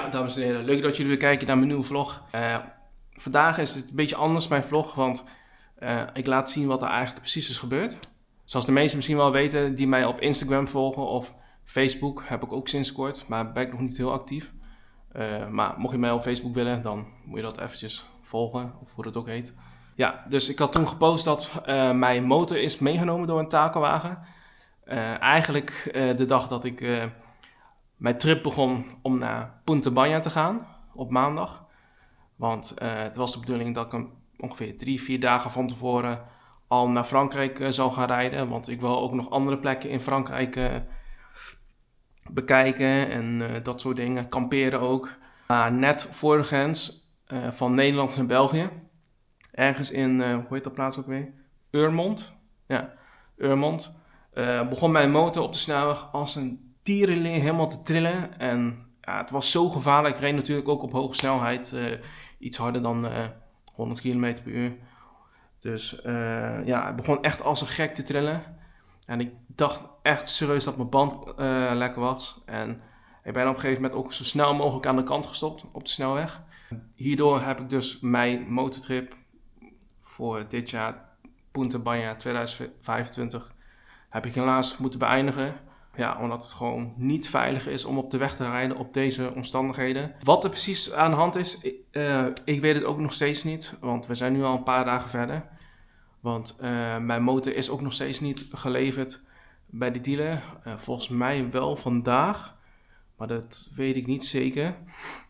Ja, dames en heren, leuk dat jullie weer kijken naar mijn nieuwe vlog. Vandaag is het een beetje anders, mijn vlog, want ik laat zien wat er eigenlijk precies is gebeurd. Zoals de meesten misschien wel weten die mij op Instagram volgen of Facebook, heb ik ook sinds kort, maar ben ik nog niet heel actief. Maar mocht je mij op Facebook willen, dan moet je dat eventjes volgen, of hoe dat ook heet. Ja, dus ik had toen gepost dat mijn motor is meegenomen door een takelwagen. Eigenlijk de dag dat ik mijn trip begon om naar Punta Banya te gaan, op maandag. Want het was de bedoeling dat ik ongeveer 3-4 dagen van tevoren al naar Frankrijk zou gaan rijden. Want ik wil ook nog andere plekken in Frankrijk bekijken en dat soort dingen. Kamperen ook. Net voor de grens van Nederland en België. Ergens in, hoe heet dat plaats ook weer? Urmond. Ja, Urmond. Begon mijn motor op de snelweg als een tierenleer helemaal te trillen. En ja, het was zo gevaarlijk. Ik reed natuurlijk ook op hoge snelheid. Iets harder dan 100 km per uur. Dus ja, het begon echt als een gek te trillen. En ik dacht echt serieus dat mijn band lekker was. En ik ben op een gegeven moment ook zo snel mogelijk aan de kant gestopt op de snelweg. Hierdoor heb ik dus mijn motortrip voor dit jaar, Punta Banya 2025, heb ik helaas moeten beëindigen. Ja, omdat het gewoon niet veilig is om op de weg te rijden op deze omstandigheden. Wat er precies aan de hand is, ik weet het ook nog steeds niet. Want we zijn nu al een paar dagen verder. Want mijn motor is ook nog steeds niet geleverd bij de dealer. Volgens mij wel vandaag, maar dat weet ik niet zeker.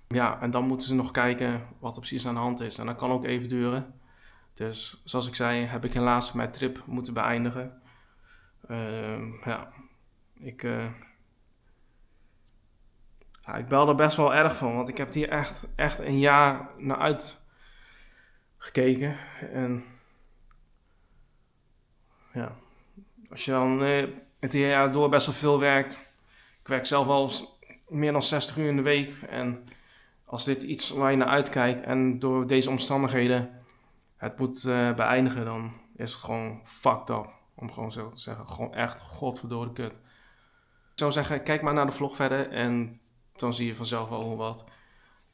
Ja, en dan moeten ze nog kijken wat er precies aan de hand is. En dat kan ook even duren. Dus zoals ik zei, heb ik helaas mijn trip moeten beëindigen. Ja, ik bel er best wel erg van, want ik heb hier echt een jaar naar uitgekeken. En ja, als je dan het hele jaar door best wel veel werkt. Ik werk zelf al meer dan 60 uur in de week. En als dit iets waar je naar uitkijkt en door deze omstandigheden het moet beëindigen, dan is het gewoon fucked up. Om gewoon zo te zeggen, gewoon echt godverdorie kut. Ik zou zeggen, kijk maar naar de vlog verder en dan zie je vanzelf wel wat.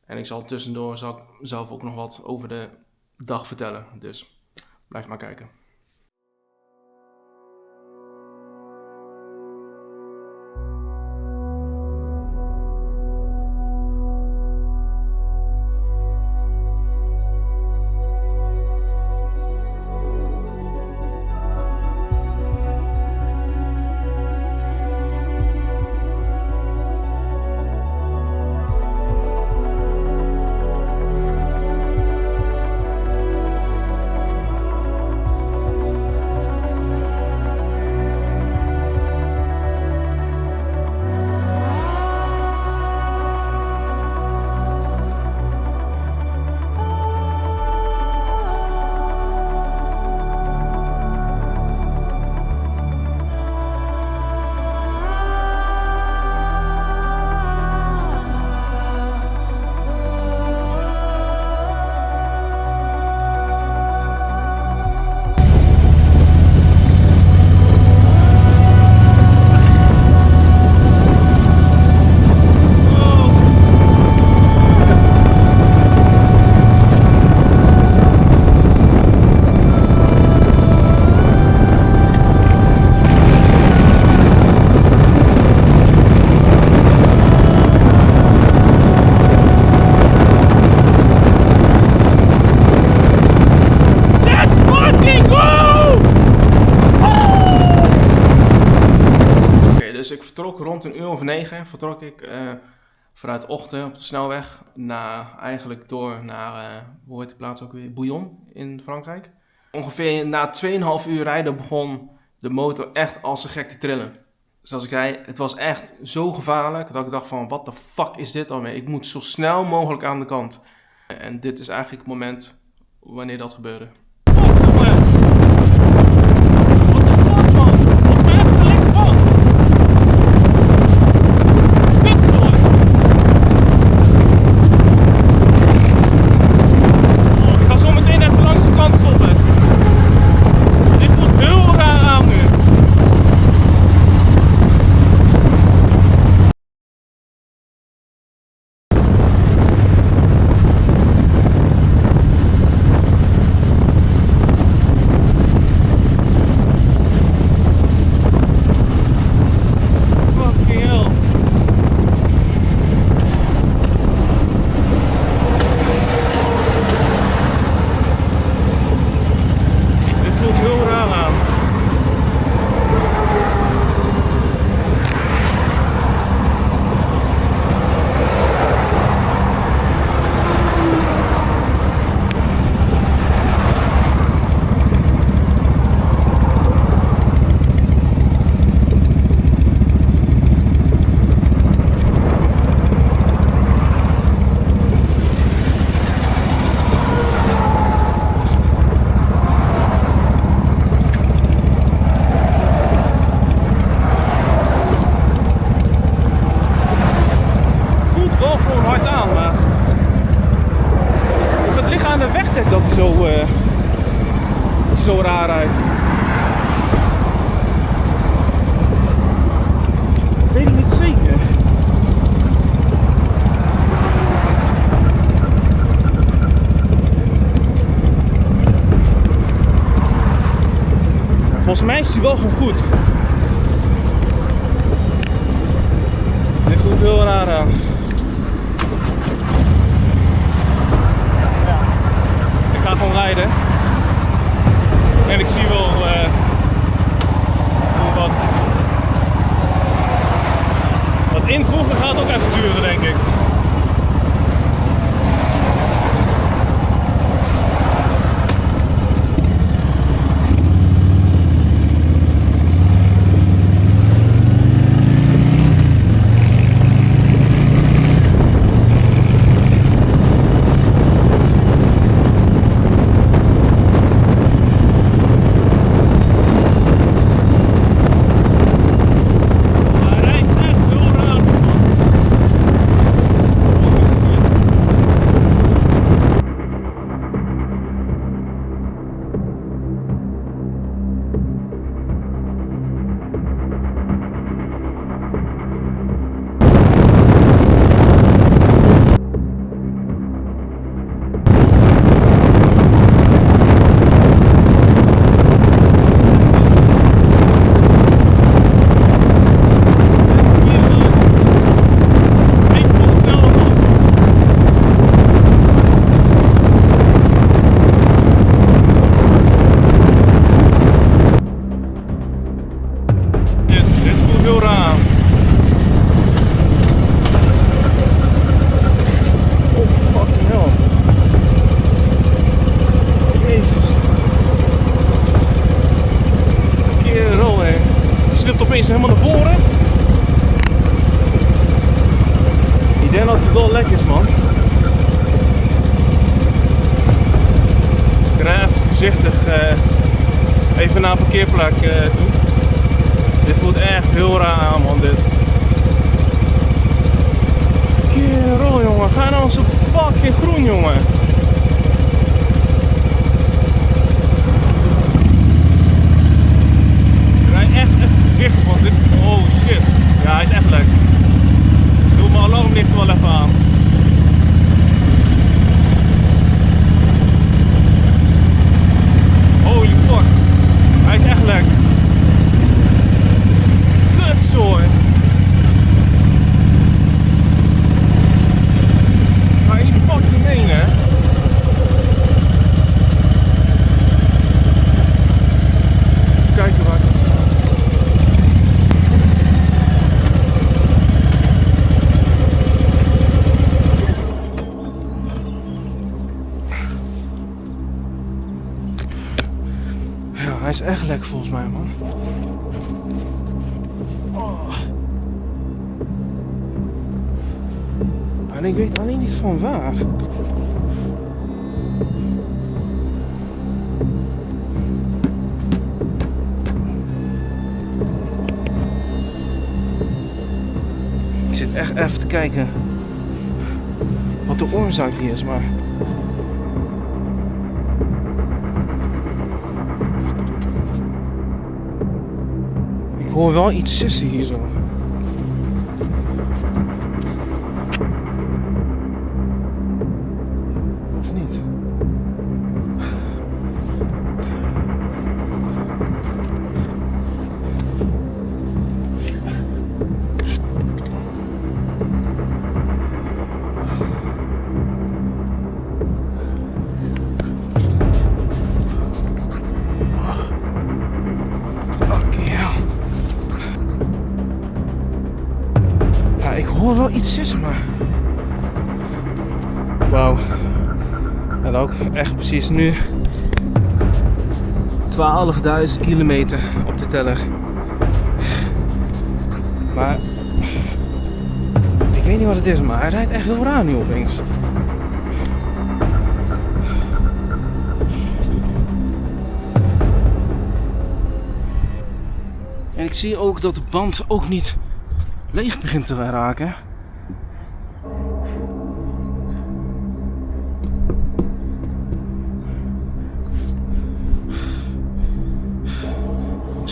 En ik zal tussendoor zelf ook nog wat over de dag vertellen. Dus blijf maar kijken. Dus ik vertrok rond 1:09 vertrok ik vanuit Ochten op de snelweg eigenlijk door naar, hoe heet die plaats ook weer, Bouillon in Frankrijk. Ongeveer na 2,5 uur rijden begon de motor echt als een gek te trillen. Zoals ik zei, het was echt zo gevaarlijk dat ik dacht van, what the fuck is dit dan weer? Ik moet zo snel mogelijk aan de kant. En dit is eigenlijk het moment wanneer dat gebeurde. er zo raar uit. Ik weet het niet zeker. Volgens mij is hij wel gewoon goed. Dit voelt heel raar aan. Ja. Ik ga gewoon rijden. En ik zie wel wat invoegen gaat ook even duren, denk ik. Opeens helemaal naar voren. Ik denk dat het wel lekker is, man. Ik ga even voorzichtig even naar een parkeerplek toe. Dit voelt echt heel raar aan, man, dit. Kerel, jongen. Ga nou eens op fucking groen, jongen. Want dit, oh shit, ja, hij is echt lekker. Ik doe mijn alarmlicht wel even aan. Holy fuck, hij is echt lekker. Kutzooi. Ga je niet fucking menen, hè? Even kijken waar ik kan staan. Hij is echt lekker volgens mij, man. Oh. En ik weet alleen niet van waar. Ik zit echt even te kijken wat de oorzaak hier is, maar... Ik hoor wel iets sussen hier zo. Of niet? Ik hoor wel iets sussen, maar... Wauw. En ook echt precies nu 12.000 kilometer op de teller. Maar... Ik weet niet wat het is, maar hij rijdt echt heel raar nu opeens. En ik zie ook dat de band ook niet leeg begint te raken.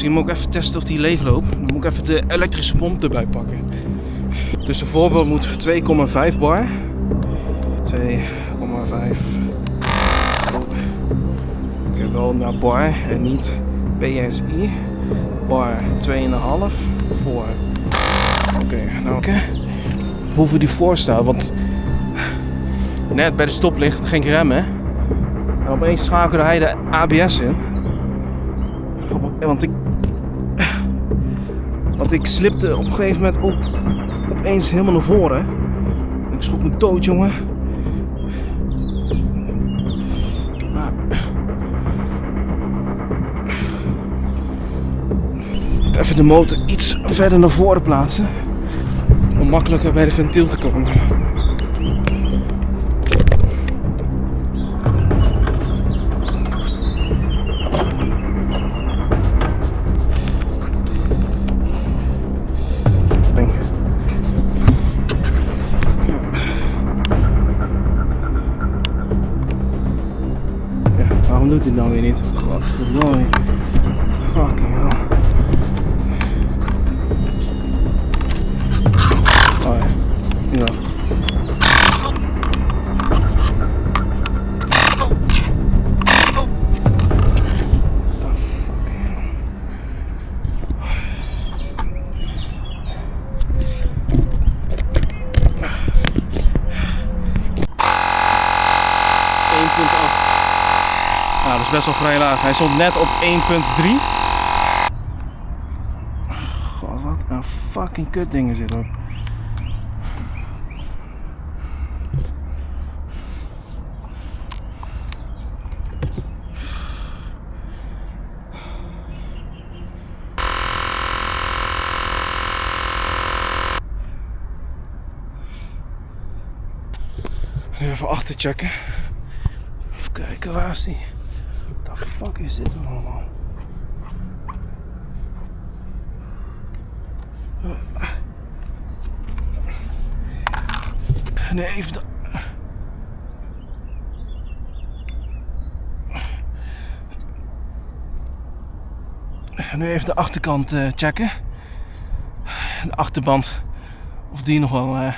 Misschien moet ik even testen of die leeg loopt. Dan moet ik even de elektrische pomp erbij pakken. Dus de voorbeeld moet 2,5 bar. 2,5. Ik heb wel naar bar en niet PSI. Bar 2,5 voor. Oké, nou oké. Hoeveel die voor staat, want net bij de stoplicht ging ik remmen. En opeens schakelde hij de ABS in. Want ik slipte op een gegeven moment ook opeens helemaal naar voren. En ik schrok me dood, jongen. Maar even de motor iets verder naar voren plaatsen. Om makkelijker bij de ventiel te komen. Ja, waarom doet hij het nou weer niet? Godverdomme. Fucking hell. Oh ja. Ja. Nou, dat is best wel vrij laag. Hij stond net op 1,3. God, wat een fucking kut ding is dit ook. Nu even achter checken. Even kijken, waar is die? What the fuck is dit dan allemaal? Nu even de... Nu even de achterkant checken. De achterband. Of die nog wel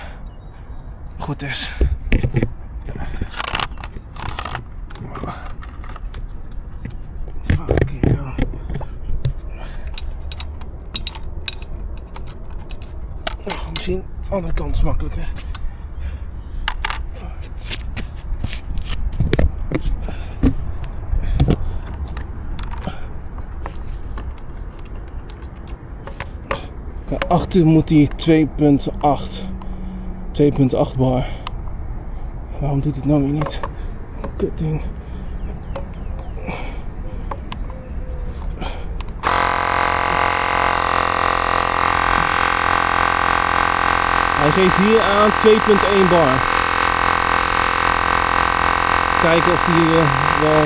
goed is. Misschien de andere kant is makkelijker. Daarachter moet die 2,8. 2,8 bar. Waarom doet het nou weer niet? Kut ding. Hij geeft hier aan 2,1 bar. Kijken of die wel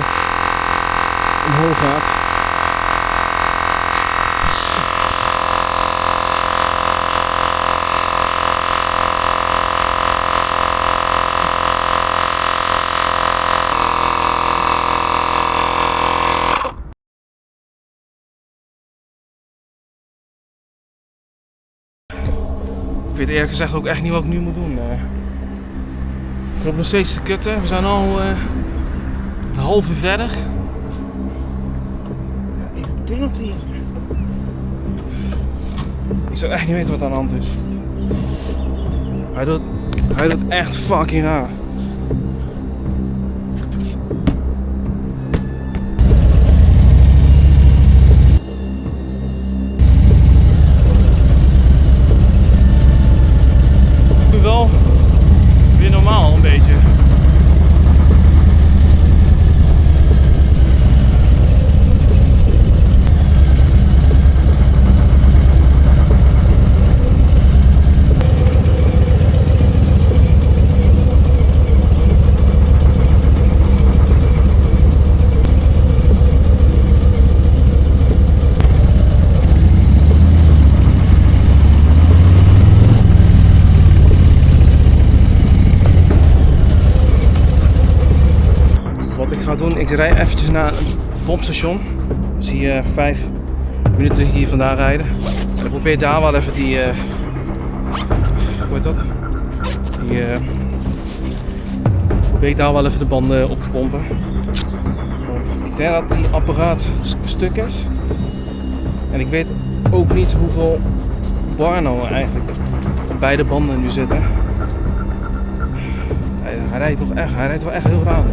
omhoog gaat. Ik weet eerlijk gezegd ook echt niet wat ik nu moet doen. Ik loop nog steeds te kutten. We zijn al een half uur verder. Ja, ik denk dat hier. Ik zou echt niet weten wat aan de hand is. Hij doet echt fucking raar. Wel weer normaal een beetje. Wat ik ga doen, ik rijd eventjes naar een pompstation. Zie je 5 minuten hier vandaan rijden. En ik probeer daar wel even die... hoe heet dat? Probeer ik daar wel even de banden op te pompen. Want ik denk dat die apparaat stuk is. En ik weet ook niet hoeveel bar nou eigenlijk op beide banden nu zitten. Hij rijdt wel echt heel raar.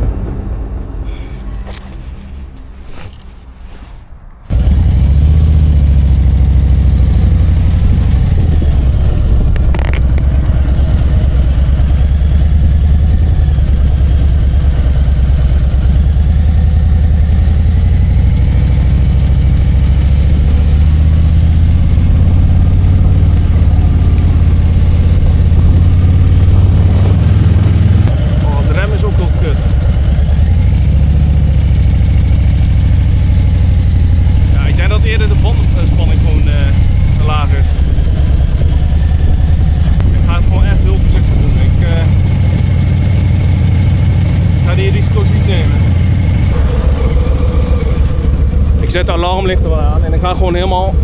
Ik zet de alarmlichten wel aan en ik ga gewoon helemaal...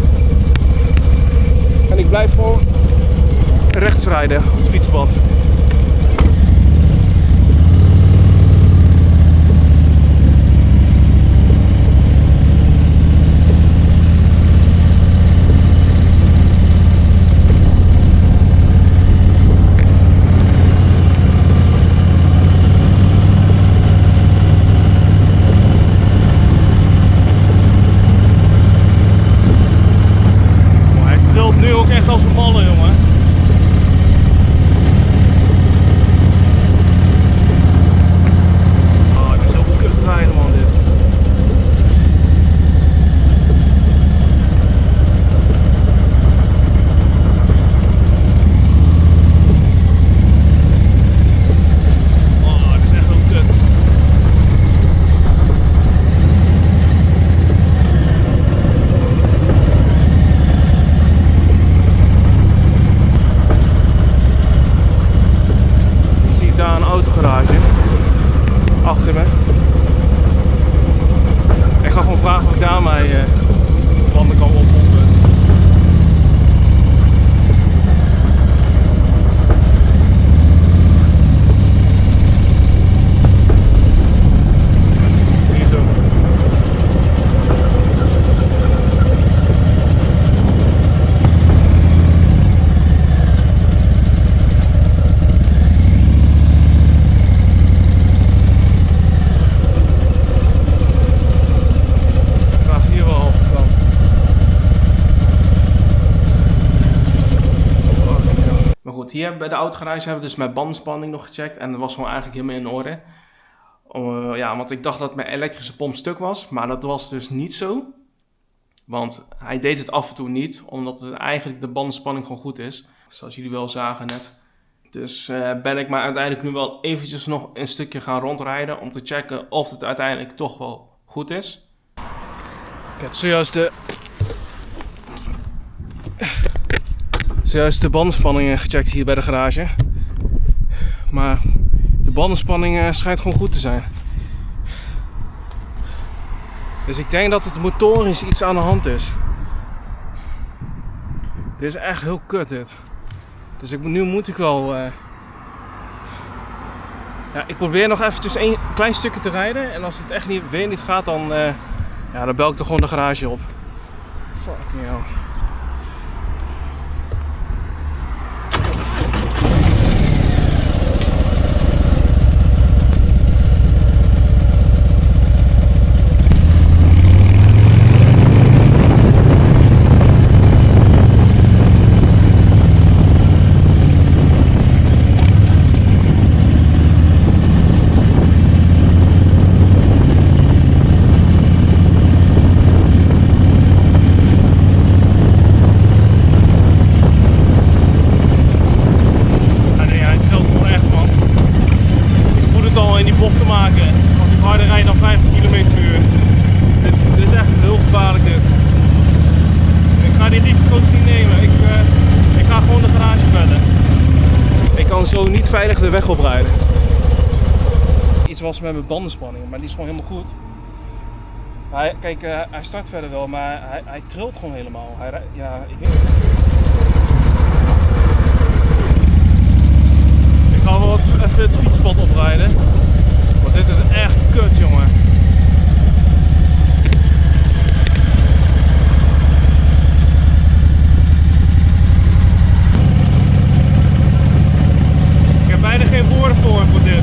En ik blijf gewoon rechts rijden op het fietspad. Nu ook echt als een malle, jongen. Oh, dit is zo kut rijden, man, dit. Oh, dit is echt heel kut. Daar een autogarage achter me. Ik ga gewoon vragen of ik daar mijn banden kan oppompen. Hier zo. Maar goed, hier bij de autogarage hebben we dus mijn bandenspanning nog gecheckt en dat was gewoon eigenlijk helemaal in orde. Ja, want ik dacht dat mijn elektrische pomp stuk was, maar dat was dus niet zo. Want hij deed het af en toe niet, omdat het eigenlijk de bandenspanning gewoon goed is. Zoals jullie wel zagen net. Dus ben ik maar uiteindelijk nu wel eventjes nog een stukje gaan rondrijden om te checken of het uiteindelijk toch wel goed is. Ik heb zojuist de bandenspanningen gecheckt hier bij de garage. Maar de bandenspanning schijnt gewoon goed te zijn. Dus ik denk dat het motorisch iets aan de hand is. Dit is echt heel kut dit. Dus nu moet ik wel... Ja, ik probeer nog eventjes een klein stukje te rijden. En als het echt weer niet gaat, dan, ja, dan bel ik er gewoon de garage op. Fucking hell. Zo niet veilig de weg oprijden. Iets was met mijn bandenspanning, maar die is gewoon helemaal goed. Kijk, hij start verder wel, maar hij trilt gewoon helemaal. Ja, ik weet niet. Ik ga wel even het fietspad oprijden. Want dit is echt kut, jongen. Ik heb bijna geen woorden voor dit.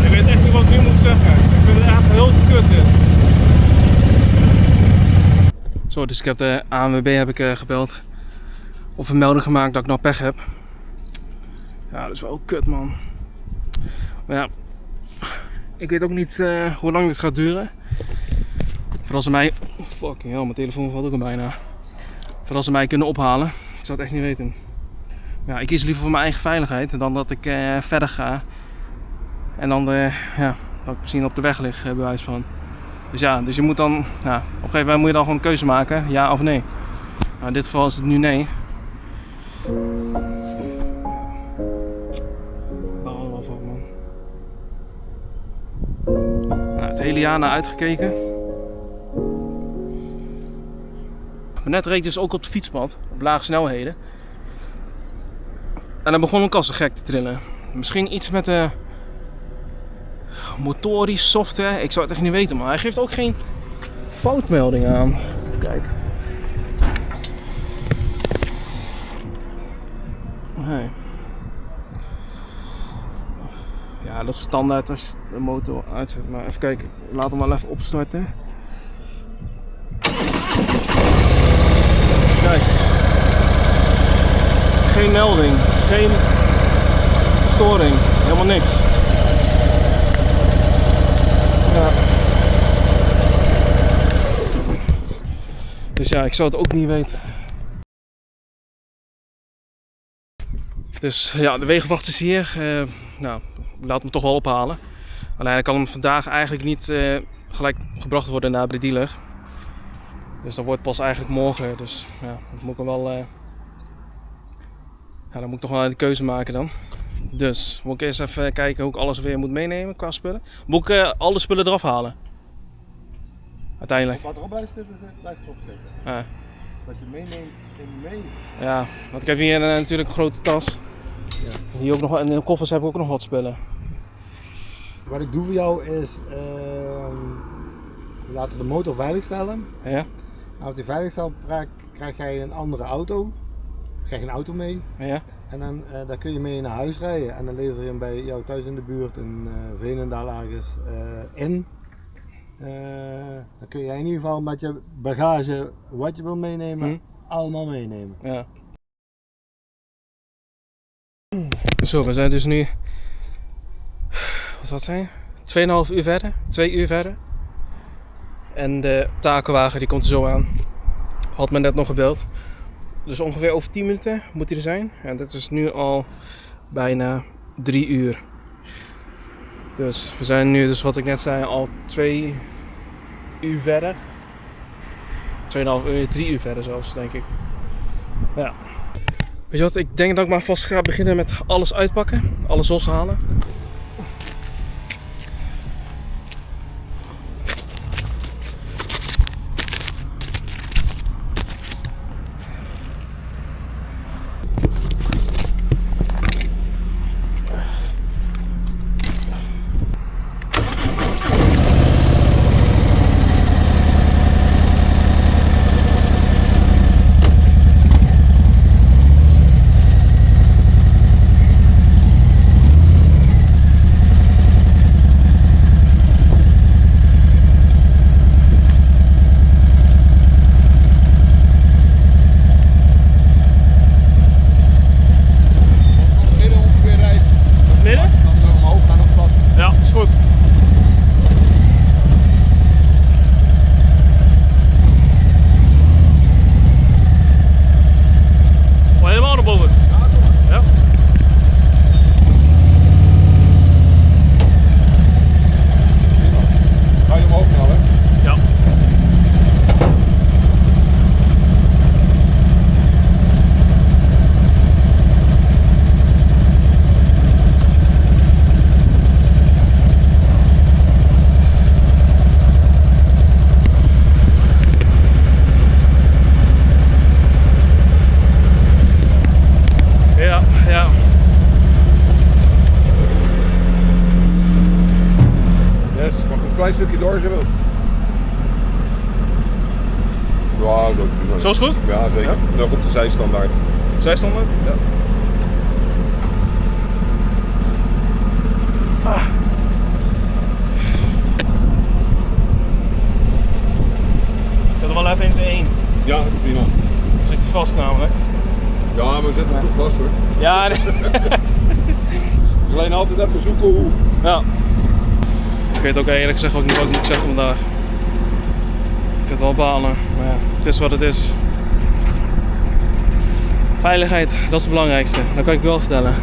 Ik weet echt niet wat ik nu moet zeggen. Ik vind het echt heel kut dit. Zo, dus ik heb de ANWB gebeld. Of een melding gemaakt dat ik nou pech heb. Ja, dat is wel kut, man. Maar ja, ik weet ook niet hoe lang dit gaat duren. Vooral ze mij... Fucking hell, mijn telefoon valt ook al bijna. Vooral ze mij kunnen ophalen. Ik zou het echt niet weten. Ja, ik kies liever voor mijn eigen veiligheid dan dat ik verder ga. En dan ja, dat ik misschien op de weg lig, bij wijze van. Dus ja, dus je moet dan... Ja, op een gegeven moment moet je dan gewoon een keuze maken. Ja of nee. Nou, in dit geval is het nu nee. Baal er wel van, man. Nou, het hele jaar naar uitgekeken. Maar net reed dus ook op het fietspad, op lage snelheden. En dan begon mijn kast gek te trillen. Misschien iets met de motorisch software, ik zou het echt niet weten, maar hij geeft ook geen foutmelding aan. Even kijken. Nee. Ja, dat is standaard als je de motor uitzet. Maar even kijken, laat hem wel even opstarten. Kijk. Geen melding, geen storing, helemaal niks. Ja. Dus ja, ik zou het ook niet weten. Dus ja, de wegenwacht is hier. Nou, laat me toch wel ophalen. Alleen kan hem vandaag eigenlijk niet gelijk gebracht worden naar de dealer. Dus dat wordt pas eigenlijk morgen. Dus ja, dat moet ik wel. Ja, dan moet ik toch wel een keuze maken dan. Dus moet ik eerst even kijken hoe ik alles weer moet meenemen qua spullen. Moet ik alle spullen eraf halen? Uiteindelijk. Wat erop blijft zitten, blijft erop zitten. Ja. Wat je meeneemt, neem je mee. Ja, want ik heb hier natuurlijk een grote tas. Ja. Hier ook nog, en in de koffers heb ik ook nog wat spullen. Wat ik doe voor jou is, laten we de motor veiligstellen. Ja. En op die veiligstellen krijg jij een andere auto. Krijg je een auto mee. Ja. En dan daar kun je mee naar huis rijden. En dan lever je hem bij jou thuis in de buurt in Veenendaal ergens in. Dan kun jij in ieder geval met je bagage wat je wil meenemen, allemaal meenemen. Ja. Zo, we zijn dus nu, wat zal het zijn? 2,5 uur verder, 2 uur verder. En de takenwagen die komt er zo aan. Had me net nog gebeld. Dus ongeveer over 10 minuten moet hij er zijn. En dat is nu al bijna 3 uur. Dus we zijn nu, dus wat ik net zei, al 2 uur verder. 2,5 uur, 3 uur verder zelfs, denk ik. Ja. Weet je wat, ik denk dat ik maar vast ga beginnen met alles uitpakken. Alles loshalen. een stukje door als je wilt. Ja, Zo is goed? Ja, zeker. Ja. Nog op de zijstandaard. Zijstandaard? Ja. Ik zet er wel even in zijn één. Ja, dat is prima. Dan zit hij vast namelijk. Ja, maar we zetten hem toch vast hoor. Ja, nee. Alleen altijd even zoeken hoe. Ja. Ik weet ook eerlijk gezegd ook niet wat ik moet zeggen vandaag. Ik vind het wel balen, maar ja, het is wat het is. Veiligheid, dat is het belangrijkste. Dat kan ik wel vertellen.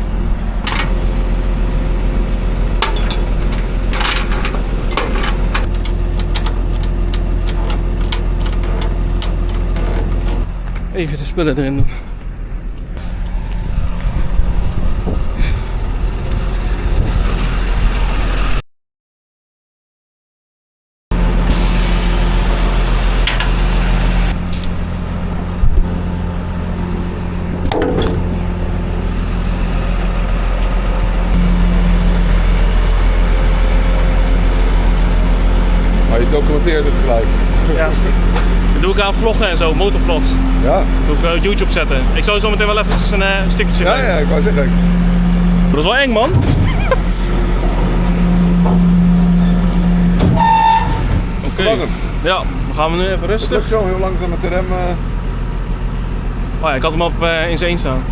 Even de spullen erin doen. Maar je documenteert het gelijk. Ja. Dat doe ik aan vloggen en zo, motorvlogs. Ja? Dat doe ik op YouTube zetten. Ik zal zo meteen wel eventjes een stickertje Ja, geven. ja, ik wou zeggen. Dat is wel eng, man. Oké. Dat was hem. Ja, dan gaan we nu even Het rustig. lukt zo heel langzaam met de rem. Oh ja, ik had hem op in zijn één staan.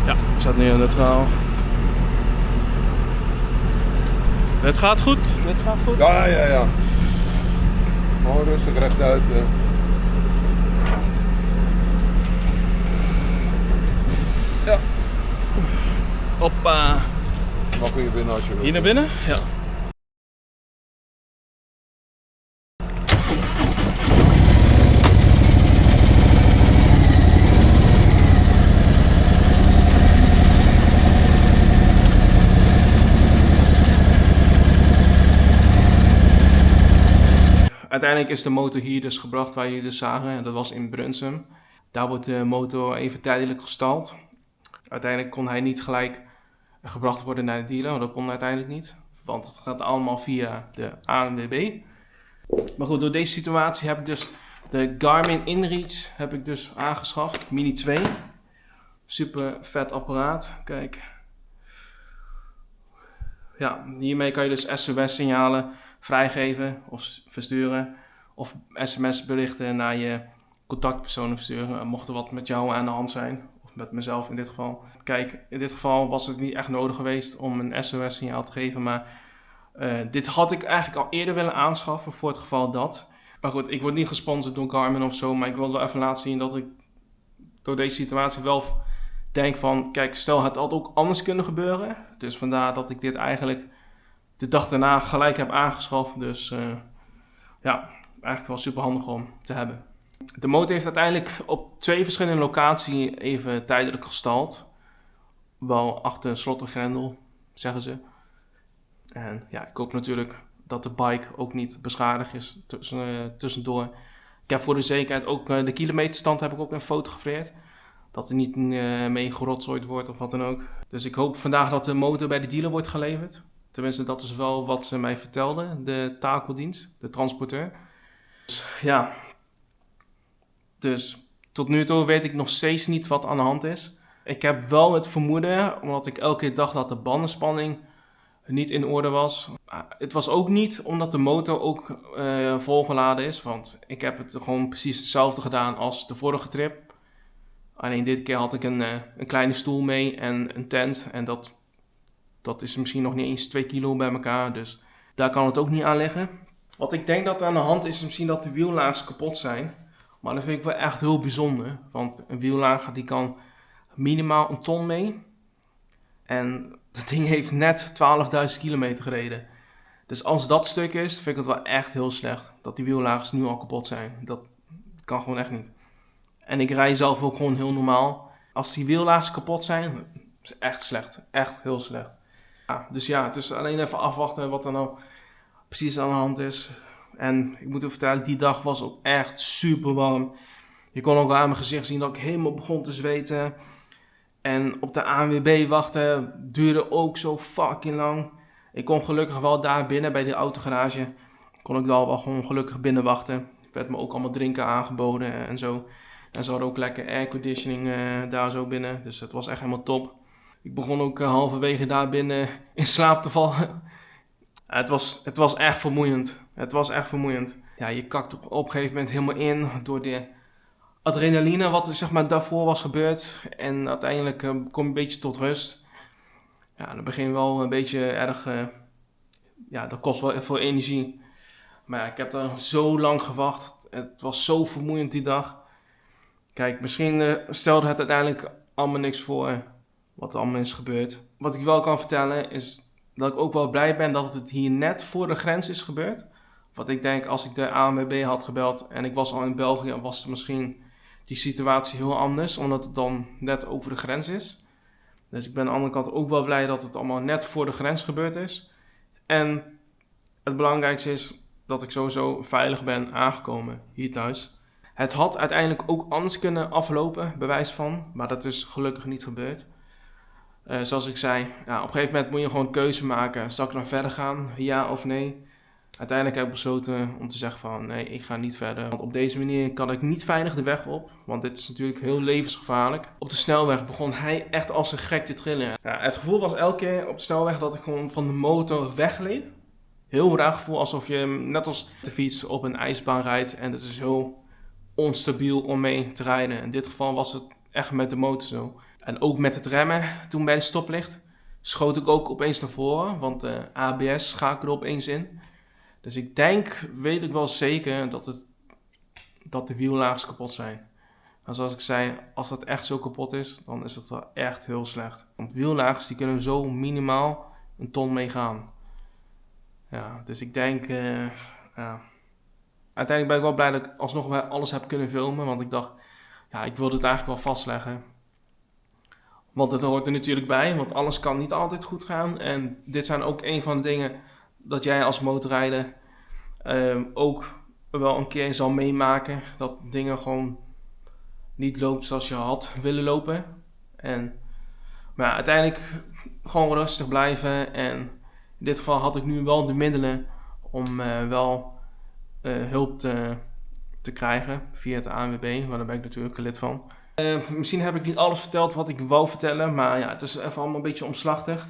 Ja, ik staat nu in neutraal. Het gaat goed. Dit gaat goed. Ja, ja, ja. Gewoon rustig rechtuit. Ja. Hoppa. Mag hier binnen als je wilt. Hier naar binnen? Ja. Uiteindelijk is de motor hier dus gebracht waar jullie dus zagen. En dat was in Brunsum. Daar wordt de motor even tijdelijk gestald. Uiteindelijk kon hij niet gelijk gebracht worden naar de dealer. Want dat kon uiteindelijk niet. Want het gaat allemaal via de ANWB. Maar goed, door deze situatie heb ik dus de Garmin InReach heb ik dus aangeschaft. Mini 2. Super vet apparaat. Kijk. Ja, hiermee kan je dus SOS-signalen vrijgeven of versturen. Of sms-berichten naar je contactpersonen versturen. Mocht er wat met jou aan de hand zijn. Of met mezelf in dit geval. Kijk, in dit geval was het niet echt nodig geweest om een SOS-signaal te geven. Maar dit had ik eigenlijk al eerder willen aanschaffen voor het geval dat. Maar goed, ik word niet gesponsord door Garmin of zo. Maar ik wil wel even laten zien dat ik door deze situatie wel denk van... Kijk, stel het had ook anders kunnen gebeuren. Dus vandaar dat ik dit eigenlijk de dag daarna gelijk heb aangeschaft. Dus ja, eigenlijk wel super handig om te hebben. De motor heeft uiteindelijk op 2 verschillende locaties even tijdelijk gestald. Wel achter slot en grendel, zeggen ze. En ja, ik hoop natuurlijk dat de bike ook niet beschadigd is tussendoor. Ik heb voor de zekerheid ook de kilometerstand heb ik ook gefotografeerd. Dat er niet mee gerotzooid wordt of wat dan ook. Dus ik hoop vandaag dat de motor bij de dealer wordt geleverd. Tenminste, dat is wel wat ze mij vertelden, de takeldienst, de transporteur. Dus, ja, dus tot nu toe weet ik nog steeds niet wat aan de hand is. Ik heb wel het vermoeden, omdat ik elke keer dacht dat de bandenspanning niet in orde was. Het was ook niet omdat de motor ook volgeladen is, want ik heb het gewoon precies hetzelfde gedaan als de vorige trip. Alleen dit keer had ik een kleine stoel mee en een tent en dat is misschien nog niet eens 2 kilo bij elkaar, dus daar kan het ook niet aan liggen. Wat ik denk dat aan de hand is misschien dat de wiellaags kapot zijn. Maar dat vind ik wel echt heel bijzonder. Want een wiellager die kan minimaal 1 ton mee. En dat ding heeft net 12.000 kilometer gereden. Dus als dat stuk is, vind ik het wel echt heel slecht. Dat die wiellagers nu al kapot zijn. Dat kan gewoon echt niet. En ik rij zelf ook gewoon heel normaal. Als die wiellagers kapot zijn, is het echt slecht. Echt heel slecht. Ja, dus ja, het is alleen even afwachten wat er nou precies aan de hand is. En ik moet u vertellen, die dag was ook echt super warm. Je kon ook aan mijn gezicht zien dat ik helemaal begon te zweten. En op de ANWB wachten duurde ook zo fucking lang. Ik kon gelukkig wel daar binnen bij die autogarage. Kon ik wel gewoon gelukkig binnen wachten. Er werd me ook allemaal drinken aangeboden en zo. En ze hadden ook lekker airconditioning daar zo binnen. Dus het was echt helemaal top. Ik begon ook halverwege daar binnen in slaap te vallen. Het was echt vermoeiend. Het was echt vermoeiend. Ja, je kakt op een gegeven moment helemaal in door de adrenaline wat er zeg maar daarvoor was gebeurd. En uiteindelijk kom je een beetje tot rust. Ja, dan begin je wel een beetje erg... ja, dat kost wel veel energie. Maar ja, ik heb daar zo lang gewacht. Het was zo vermoeiend die dag. Kijk, misschien stelde het uiteindelijk allemaal niks voor wat er allemaal is gebeurd. Wat ik wel kan vertellen is dat ik ook wel blij ben dat het hier net voor de grens is gebeurd. Want ik denk als ik de ANWB had gebeld en ik was al in België, was misschien die situatie heel anders. Omdat het dan net over de grens is. Dus ik ben aan de andere kant ook wel blij dat het allemaal net voor de grens gebeurd is. En het belangrijkste is dat ik sowieso veilig ben aangekomen hier thuis. Het had uiteindelijk ook anders kunnen aflopen, bewijs van. Maar dat is gelukkig niet gebeurd. Zoals ik zei, ja, op een gegeven moment moet je gewoon een keuze maken. Zal ik nou verder gaan, ja of nee? Uiteindelijk heb ik besloten om te zeggen van nee, ik ga niet verder. Want op deze manier kan ik niet veilig de weg op. Want dit is natuurlijk heel levensgevaarlijk. Op de snelweg begon hij echt als een gek te trillen. Ja, het gevoel was elke keer op de snelweg dat ik gewoon van de motor wegleed. Heel raar gevoel, alsof je net als de fiets op een ijsbaan rijdt. En het is heel onstabiel om mee te rijden. In dit geval was het echt met de motor zo. En ook met het remmen, toen bij de stoplicht, schoot ik ook opeens naar voren. Want de ABS schakelde opeens in. Dus ik denk, weet ik wel zeker, dat de wiellagers kapot zijn. En zoals ik zei, als dat echt zo kapot is, dan is het wel echt heel slecht. Want wiellagers die kunnen zo minimaal een ton meegaan. Ja, dus ik denk, ja. Uiteindelijk ben ik wel blij dat ik alsnog wel alles heb kunnen filmen. Want ik dacht, ja, ik wilde het eigenlijk wel vastleggen. Want het hoort er natuurlijk bij, want alles kan niet altijd goed gaan. En dit zijn ook een van de dingen dat jij als motorrijder ook wel een keer zal meemaken. Dat dingen gewoon niet lopen zoals je had willen lopen. Maar ja, uiteindelijk gewoon rustig blijven. En in dit geval had ik nu wel de middelen om wel hulp te krijgen via het ANWB. Waar daar ben ik natuurlijk lid van. Misschien heb ik niet alles verteld wat ik wou vertellen. Maar ja, het is even allemaal een beetje omslachtig.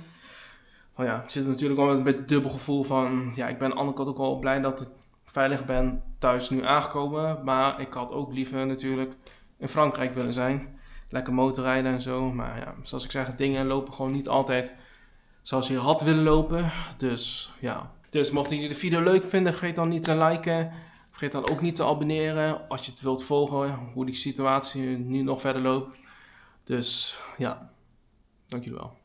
Oh ja, ik zit natuurlijk wel met het dubbel gevoel van... Ja, ik ben aan de andere kant ook wel blij dat ik veilig ben thuis nu aangekomen. Maar ik had ook liever natuurlijk in Frankrijk willen zijn. Lekker motorrijden en zo. Maar ja, zoals ik zeg, dingen lopen gewoon niet altijd zoals je had willen lopen. Dus ja. Dus mocht je de video leuk vinden, vergeet dan niet te liken. Vergeet dan ook niet te abonneren als je het wilt volgen. Hoe die situatie nu nog verder loopt. Dus ja, dank jullie wel.